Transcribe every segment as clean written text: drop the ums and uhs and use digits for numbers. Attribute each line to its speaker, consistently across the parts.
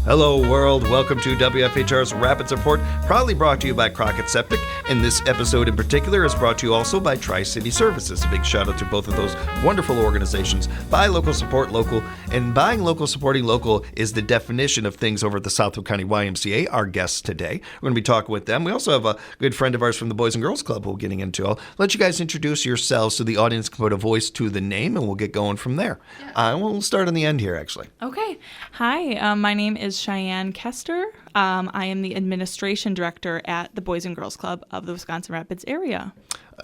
Speaker 1: Hello, world. Welcome to WFHR's Rapids Report, proudly brought to you by Crockett Septic. And this episode in particular is brought to you also by Tri-City Services. A big shout out to both of those wonderful organizations. Buy local, support local. And buying local, supporting local is the definition of things over at the Southwood County YMCA, our guests today. We're going to be talking with them. We also have a good friend of ours from the Boys and Girls Club who we're getting into. I'll let you guys introduce yourselves so the audience can put a voice to the name, and we'll get going from there. Yeah. We'll start on the end here, actually.
Speaker 2: Okay. Hi, my name is Cheyenne Kester. I am the administration director at the Boys and Girls Club of the Wisconsin Rapids area.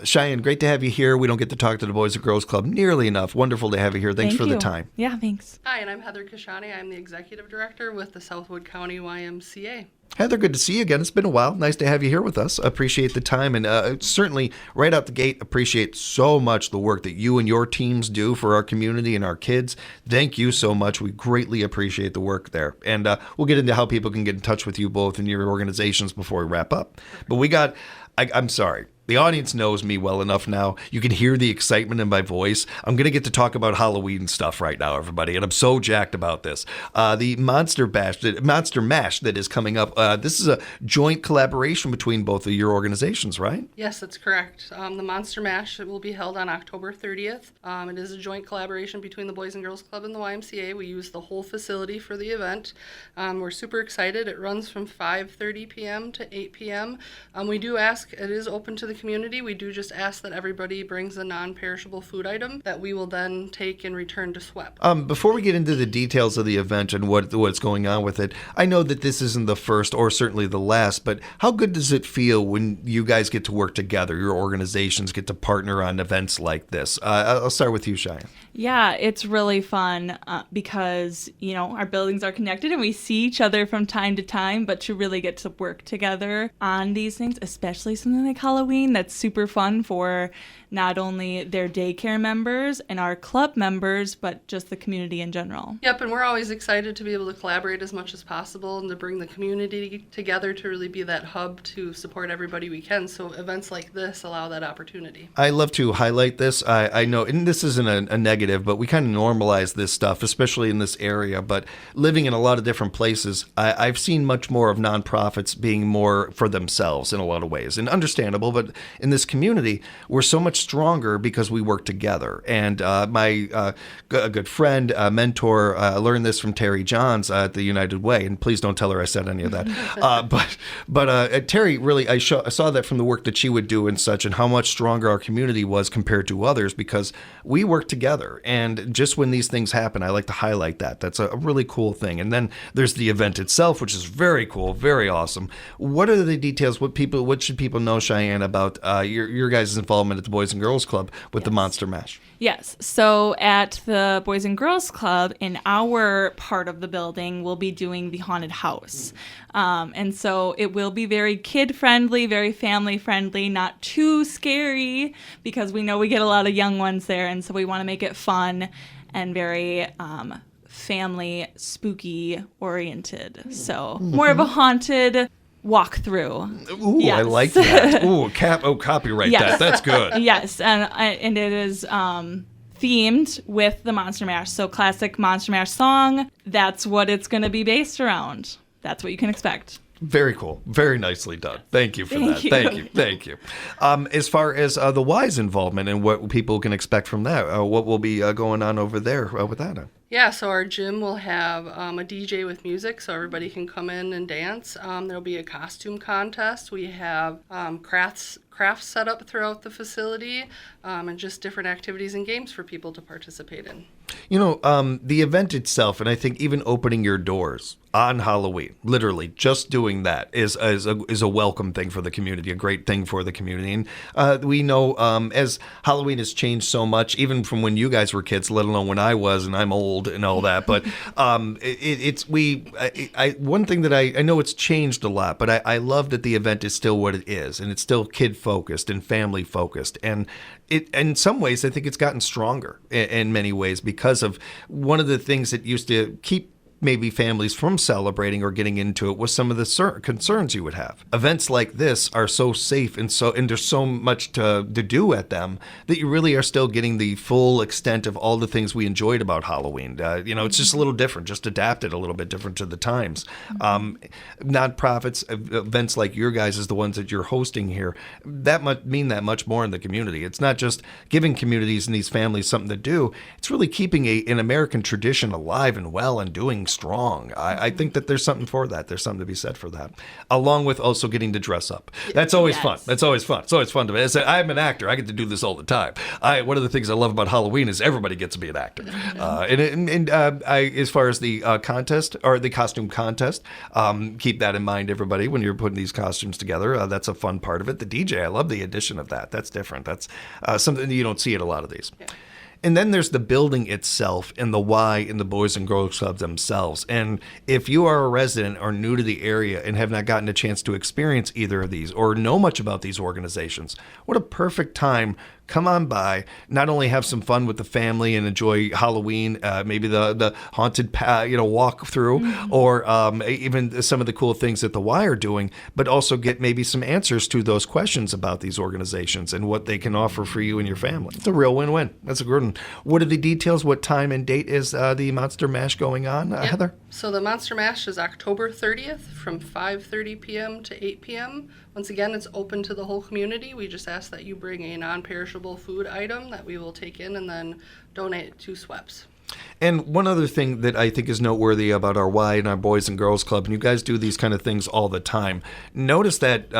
Speaker 1: Cheyenne, great to have you here. We don't get to talk to the Boys and Girls Club nearly enough. Wonderful to have you here. Thanks for the time.
Speaker 2: Yeah, thanks.
Speaker 3: Hi, and I'm Heather Kashani. I'm the executive director with the Southwood County YMCA.
Speaker 1: Heather, good to see you again. It's been a while. Nice to have you here with us. Appreciate the time, and certainly right out the gate, appreciate so much the work that you and your teams do for our community and our kids. Thank you so much. We greatly appreciate the work there. And we'll get into how people can get in touch with you both and your organizations before we wrap up. But I'm sorry. The audience knows me well enough now. You can hear the excitement in my voice. I'm going to get to talk about Halloween stuff right now, everybody, and I'm so jacked about this. The Monster Mash that is coming up, this is a joint collaboration between both of your organizations, right?
Speaker 3: Yes, that's correct. The Monster Mash will be held on October 30th. It is a joint collaboration between the Boys and Girls Club and the YMCA. We use the whole facility for the event. We're super excited. It runs from 5:30 p.m. to 8 p.m. We do ask, it is open to the community. We do just ask that everybody brings a non-perishable food item that we will then take and return to SWEP.
Speaker 1: Before we get into the details of the event and what's going on with it, I know that this isn't the first or certainly the last, but how good does it feel when you guys get to work together, your organizations get to partner on events like this? I'll start with you, Cheyenne.
Speaker 2: Yeah, it's really fun because, our buildings are connected and we see each other from time to time, but to really get to work together on these things, especially something like Halloween, that's super fun for not only their daycare members and our club members, but just the community in general.
Speaker 3: Yep, and we're always excited to be able to collaborate as much as possible and to bring the community together to really be that hub to support everybody we can. So events like this allow that opportunity.
Speaker 1: I love to highlight this. I know, and this isn't a negative, but we kind of normalize this stuff, especially in this area. But living in a lot of different places, I've seen much more of nonprofits being more for themselves in a lot of ways, and understandable. But in this community, we're so much stronger because we work together. And my a good friend, mentor, learned this from Terry Johns at the United Way. And please don't tell her I said any of that. But Terry, really, I saw that from the work that she would do and such, and how much stronger our community was compared to others because we work together. And just when these things happen, I like to highlight that. That's a really cool thing. And then there's the event itself, which is very cool, very awesome. What are the details? What should people know, Cheyenne, about your guys' involvement at the Boys and Girls Club with the Monster Mash?
Speaker 2: Yes. So at the Boys and Girls Club, in our part of the building, we'll be doing the haunted house. And so it will be very kid-friendly, very family-friendly, not too scary, because we know we get a lot of young ones there, and so we want to make it fun and very family, spooky oriented. So more of a haunted walk through.
Speaker 1: Ooh, yes. I like that. Ooh, copyright
Speaker 2: yes.
Speaker 1: that. That's good.
Speaker 2: Yes, and it is themed with the Monster Mash. So classic Monster Mash song. That's what it's going to be based around. That's what you can expect.
Speaker 1: Very cool. Very nicely done. Thank you for that.
Speaker 2: You.
Speaker 1: Thank you. As far as the Y's involvement and what people can expect from that, what will be going on over there with that?
Speaker 3: Yeah, so our gym will have a DJ with music, so everybody can come in and dance. There'll be a costume contest. We have crafts set up throughout the facility, and just different activities and games for people to participate in.
Speaker 1: The event itself, and I think even opening your doors on Halloween, literally just doing that is a welcome thing for the community, a great thing for the community. And we know as Halloween has changed so much, even from when you guys were kids, let alone when I was, and I'm old and all that. But one thing that I know it's changed a lot, but I love that the event is still what it is, and it's still kid focused and family focused, and in some ways I think it's gotten stronger in many ways because of one of the things that used to keep maybe families from celebrating or getting into it with some of the concerns you would have. Events like this are so safe and there's so much to do at them that you really are still getting the full extent of all the things we enjoyed about Halloween. It's just a little different, just adapted a little bit different to the times. Nonprofits, events like your guys is the ones that you're hosting here, that might mean that much more in the community. It's not just giving communities and these families something to do. It's really keeping an American tradition alive and well and doing strong. I think that there's something for that. There's something to be said for that, along with also getting to dress up. That's always fun. That's always fun. It's always fun to me. I'm an actor. I get to do this all the time. One of the things I love about Halloween is everybody gets to be an actor. As far as the contest or the costume contest, keep that in mind, everybody, when you're putting these costumes together. That's a fun part of it. The DJ, I love the addition of that. That's different. That's something you don't see at a lot of these. Yeah. And then there's the building itself and the Y in the Boys and Girls Club themselves. And if you are a resident or new to the area and have not gotten a chance to experience either of these or know much about these organizations, what a perfect time. Come on by, not only have some fun with the family and enjoy Halloween, maybe the haunted walk through, or even some of the cool things that the Y are doing, but also get maybe some answers to those questions about these organizations and what they can offer for you and your family. It's a real win-win. That's a good one. What are the details? What time and date is the Monster Mash going on, Heather?
Speaker 3: So the Monster Mash is October 30th from 5:30 p.m. to 8 p.m. Once again, it's open to the whole community. We just ask that you bring a non-perishable food item that we will take in and then donate to SWEPS.
Speaker 1: And one other thing that I think is noteworthy about our Y and our Boys and Girls Club, and you guys do these kind of things all the time, notice that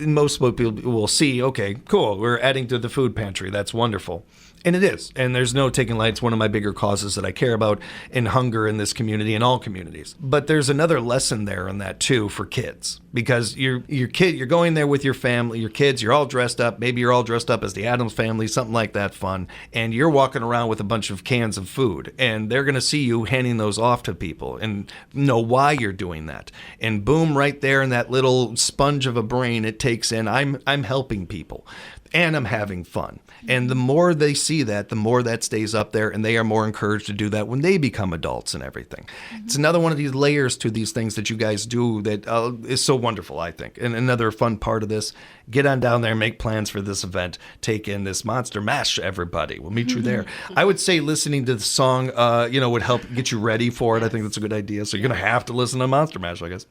Speaker 1: most people will see, okay, cool, we're adding to the food pantry. That's wonderful. And it is. And there's no taking light. It's one of my bigger causes that I care about in hunger in this community and all communities. But there's another lesson there in that, too, for kids. Because you're going there with your family, your kids, you're all dressed up. Maybe you're all dressed up as the Addams Family, something like that fun. And you're walking around with a bunch of cans of food. And they're going to see you handing those off to people and know why you're doing that. And boom, right there in that little sponge of a brain it takes in, I'm helping people. And I'm having fun. And the more they see that, the more that stays up there, and they are more encouraged to do that when they become adults and everything. Mm-hmm. It's another one of these layers to these things that you guys do that is so wonderful, I think. And another fun part of this, get on down there, make plans for this event, take in this Monster Mash, everybody. We'll meet you there. I would say listening to the song, would help get you ready for it. I think that's a good idea. So you're going to have to listen to Monster Mash, I guess.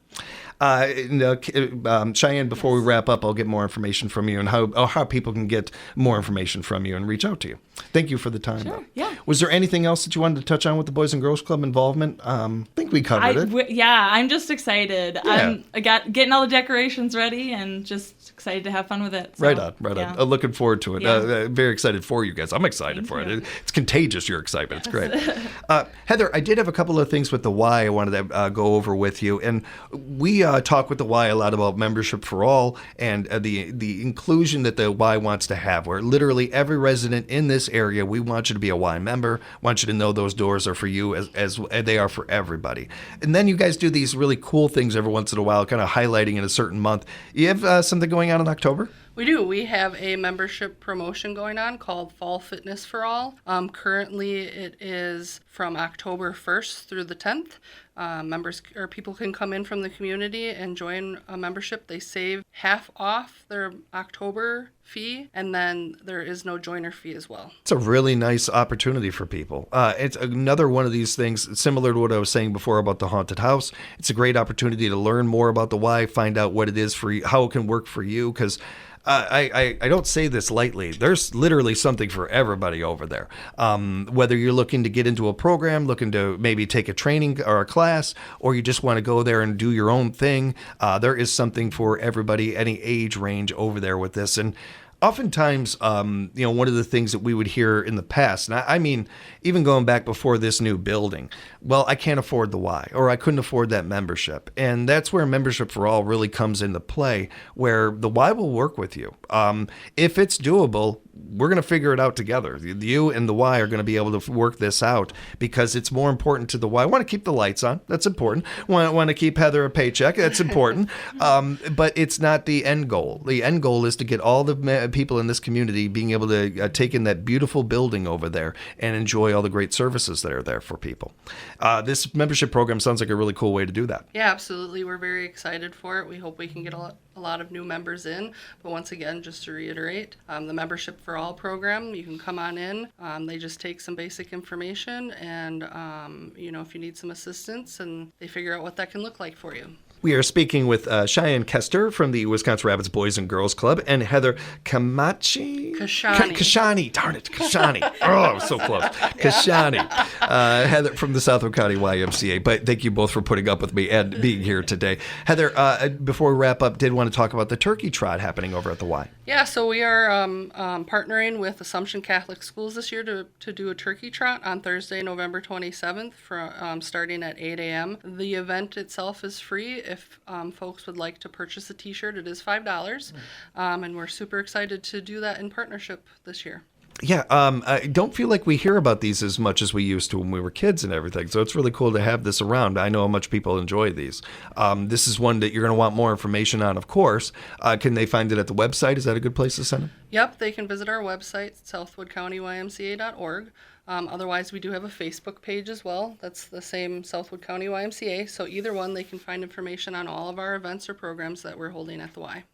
Speaker 1: Cheyenne, before we wrap up, I'll get more information from you and how people can get more information from you and reach out to you. Thank you for the time.
Speaker 2: Sure, yeah.
Speaker 1: Was there anything else that you wanted to touch on with the Boys and Girls Club involvement? I think we covered it.
Speaker 2: I'm just excited. Yeah. I got getting all the decorations ready and just excited to have fun with it. So,
Speaker 1: right on. Looking forward to it. Yeah. Very excited for you guys. I'm excited for it. It's contagious, your excitement. Yes. It's great. Heather, I did have a couple of things with the Y I wanted to go over with you. And we talk with the Y a lot about membership for all and the inclusion that the Y wants to have, where literally every resident in this area, we want you to be a Y member, want you to know those doors are for you as they are for everybody. And then you guys do these really cool things every once in a while, kind of highlighting in a certain month. You have something going on in October?
Speaker 3: We do. We have a membership promotion going on called Fall Fitness for All. Currently, it is from October 1st through the 10th. Members or people can come in from the community and join a membership. They save half off their October fee, and then there is no joiner fee as well.
Speaker 1: It's a really nice opportunity for people. It's another one of these things similar to what I was saying before about the haunted house. It's a great opportunity to learn more about the Y, find out what it is for you, how it can work for you, because I don't say this lightly. There's literally something for everybody over there. Whether you're looking to get into a program, looking to maybe take a training or a class, or you just want to go there and do your own thing, there is something for everybody, any age range over there with this. And oftentimes, one of the things that we would hear in the past, and I mean, even going back before this new building, well, I can't afford the Y, or I couldn't afford that membership. And that's where Membership for All really comes into play, where the Y will work with you. If it's doable, we're going to figure it out together. You and the Y are going to be able to work this out because it's more important to the Y. I want to keep the lights on. That's important. Want to keep Heather a paycheck. That's important. But it's not the end goal. The end goal is to get all the people in this community being able to take in that beautiful building over there and enjoy all the great services that are there for people. This membership program sounds like a really cool way to do that.
Speaker 3: Yeah, absolutely. We're very excited for it. We hope we can get a lot of new members in. But once again, just to reiterate, the Membership for All program, you can come on in. They just take some basic information and, if you need some assistance, and they figure out what that can look like for you.
Speaker 1: We are speaking with Cheyenne Kester from the Wisconsin Rapids Boys and Girls Club and Heather Kashani. Darn it, Kashani. Oh, so close. Kashani. Heather from the Southwood County YMCA. But thank you both for putting up with me and being here today. Heather, before we wrap up, did want to talk about the turkey trot happening over at the Y.
Speaker 3: Yeah, so we are partnering with Assumption Catholic Schools this year to do a turkey trot on Thursday, November 27th, starting at 8 a.m. The event itself is free. If folks would like to purchase a t-shirt, it is $5. And we're super excited to do that in partnership this year.
Speaker 1: Yeah, I don't feel like we hear about these as much as we used to when we were kids and everything. So it's really cool to have this around. I know how much people enjoy these. This is one that you're going to want more information on, of course. Can they find it at the website? Is that a good place to send them?
Speaker 3: Yep, they can visit our website, southwoodcountymca.org. Otherwise, we do have a Facebook page as well. That's the same Southwood County YMCA. So either one, they can find information on all of our events or programs that we're holding at the Y.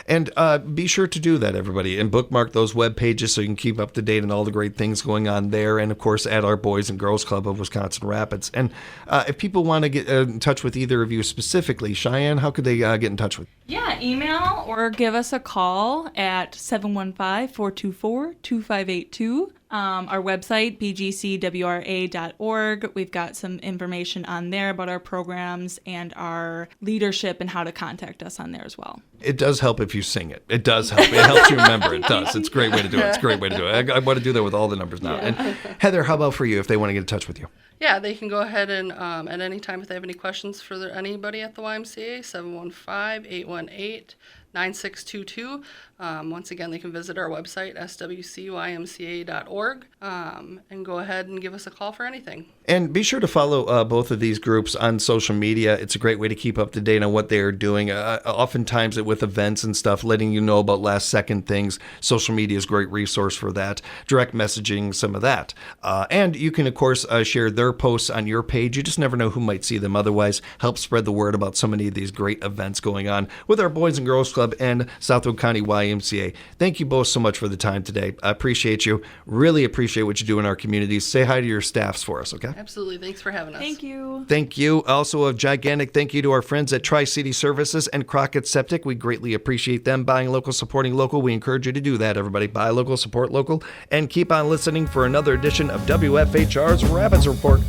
Speaker 1: And be sure to do that, everybody, and bookmark those web pages so you can keep up to date on all the great things going on there. And, of course, at our Boys and Girls Club of Wisconsin Rapids. And if people want to get in touch with either of you specifically, Cheyenne, how could they get in touch with you?
Speaker 2: Yeah, email or give us a call at 715-424-2582. Our website, bgcwra.org. We've got some information on there about our programs and our leadership and how to contact us on there as well.
Speaker 1: It does help if you sing it. It does help. It helps you remember. It does. It's a great way to do it. It's a great way to do it. I want to do that with all the numbers now. Yeah. And Heather, how about for you if they want to get in touch with you?
Speaker 3: Yeah, they can go ahead and at any time if they have any questions for anybody at the YMCA, 715-818-9622. Once again, they can visit our website, swcymca.org, and go ahead and give us a call for anything.
Speaker 1: And be sure to follow both of these groups on social media. It's a great way to keep up to date on what they are doing. Oftentimes with events and stuff, letting you know about last second things. Social media is a great resource for that. Direct messaging, some of that. And you can, of course, share their posts on your page. You just never know who might see them. Otherwise, help spread the word about so many of these great events going on with our Boys and Girls Club and Southwood County YMCA. Thank you both so much for the time today. I appreciate you. Really appreciate what you do in our communities. Say hi to your staffs for us, okay?
Speaker 3: Absolutely. Thanks for having us.
Speaker 2: Thank you.
Speaker 1: Thank you. Also, a gigantic thank you to our friends at Tri-City Services and Crockett Septic. We greatly appreciate them. Buying local, supporting local. We encourage you to do that, everybody. Buy local, support local, and keep on listening for another edition of WFHR's Rapids Report.